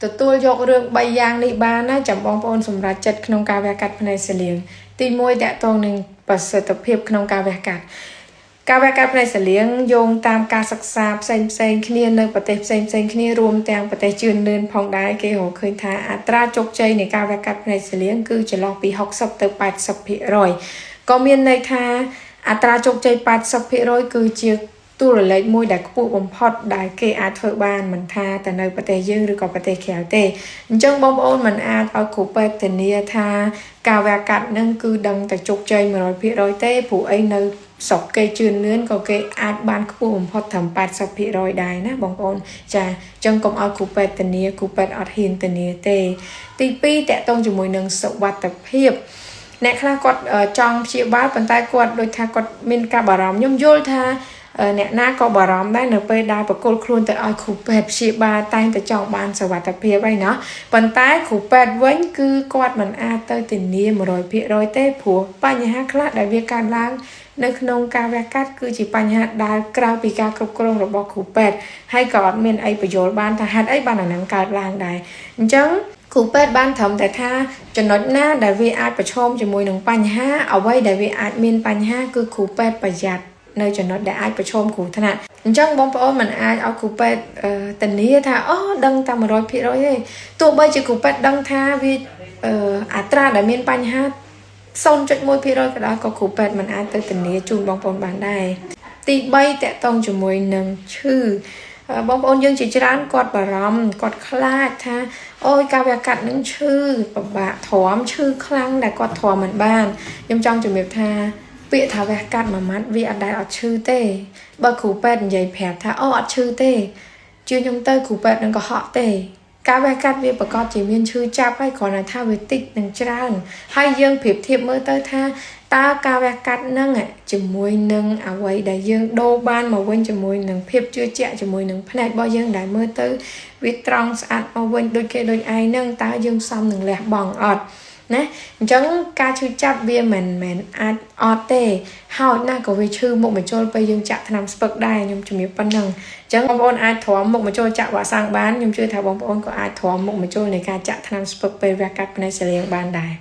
ទទួលយករឿង3យ៉ាងនេះបានណាចាំបងប្អូនសម្រាប់ចិត្តក្នុងការវះកាត់ផ្នែកសលៀងទី1តកតងនឹងប្រសិទ្ធភាពក្នុងការវះកាត់ការវះកាត់ផ្នែកសលៀងយោងតាមការសិក្សាផ្សេងគ្នានៅប្រទេសផ្សេងគ្នារួមទាំងប្រទេសជឿនលឿនផងដែរគេរកឃើញថាអត្រាជោគជ័យនៃការវះកាត់ផ្នែកសលៀងគឺចន្លោះពី60ទៅ80%ក៏មានន័យថាអត្រាជោគជ័យ80%គឺជាទូរលេខមួយដែលខ្ពស់បំផុតដែលគេអាចធ្វើបានមិនថាតែនៅប្រទេសយើងឬក៏ប្រទេសក្រៅទេអញ្ចឹងបងប្អូនមិនអាចឲ្យគ្រូពេទ្យធានាថាការវះកាត់នឹងគឺដឹងតែជោគជ័យ 100% ទេព្រោះអីនៅស្រុកគេជឿនលឿនក៏គេអាចបានខ្ពស់បំផុតត្រឹម 80% ដែរណាបងប្អូនចាអញ្ចឹងកុំឲ្យគ្រូពេទ្យធានាគ្រូពេទ្យអត់ហ៊ានធានាទេទី2តកតងជាមួយនឹងសុវត្ថិភាពអ្នកខ្លះគាត់ចង់ព្យាបាលប៉ុន្តែគាត់ដូចថាគាត់មានការបារម្ភខ្ញុំយល់ថាអ្នកណាក៏បារម្ភដែរនៅពេលដែលបកគលខ្លួនទៅឲ្យគ្រូពេទ្យព្យាបាលតែងតែចង់បានសុវត្ថិភាពហើយណាប៉ុន្តែគ្រូពេទ្យវិញគឺគាត់មិនអាចទៅធានា 100% ទេព្រោះបញ្ហាខ្លះដែលវាកើតឡើងនៅក្នុងការវះកាត់គឺជាបញ្ហាដែលក្រៅពីការគ្រប់គ្រងរបស់គ្រូពេទ្យហើយក៏អត់មានអីបញ្យល់បានថាហេតុអីបានអានឹងកើតឡើងដែរអញ្ចឹងគ្រូពេទ្យបានត្រឹមតែថាចំណុចណាដែលវាអាចប្រឈមជាមួយនឹងបញ្ហាអ្វីដែលវាអាចមានបញ្ហាគឺគ្រូពេទ្យប្រយ័ត្ននៅចំណុចដែលអាចប្រឈមគ្រោះថ្នាក់អញ្ចឹងបងប្អូនមិនអាចឲ្យគ្រូពេទ្យធានាថាអូដឹងតែ 100% ទេទោះបីជាគ្រូពេទ្យដឹងថាវាអត្រាដែលមានបញ្ហា 0.1% ក៏ដោយក៏គ្រូពេទ្យមិនអាចទៅធានាជូនបងប្អូនបានដែរទី3តកតងជាមួយនឹងឈឺបងប្អូនយើងជាច្រើនគាត់បារម្ភគាត់ខ្លាចថាអូយការវះកាត់នឹងឈឺពិបាកទ្រាំឈឺខ្លាំងដែលគាត់ទ្រាំមិនបានខ្ញុំចង់ជំរាបថាពាក្យថាវះកាត់មួយម៉ាត់វាអត់ដែលអត់ឈឺទេបើគ្រូពេទ្យនិយាយប្រាប់ថាអូអត់ឈឺទេជឿខ្ញុំទៅគ្រូពេទ្យនឹងកុហកទេការវះកាត់វាប្រកបជាមានឈឺចាប់ហើយគ្រាន់តែថាវាតិចនិងច្រើនហើយយើងប្រៀបធៀបមើលទៅថាតើការវះកាត់នឹងជាមួយនឹងអ្វីដែលយើងដូរបានមកវិញជាមួយនឹងភាពជឿជាក់ជាមួយនឹងផ្នែករបស់យើងដែលមើលទៅវាត្រង់ស្អាតមកវិញដូចគេដូចឯងនឹងតើយើងសមនឹងលះបង់អត់ណាអញ្ចឹងការឈឺចាប់វាមិនអាចអត់ទេហើយណាក៏វាឈឺមុខម្ជុលពេលយើងចាក់ថ្នាំស្ពឹកដែរខ្ញុំជំរាបប៉ុណ្ណឹងអញ្ចឹងបងប្អូនអាចទ្រាំមុខម្ជុលចាក់វ៉ាក់សាំងបានខ្ញុំជឿថាបងប្អូនក៏អាចទ្រាំមុខម្ជុលនៃការចាក់ថ្នាំស្ពឹកពេលវះកាត់ផ្នែកសលៀងបានដែរ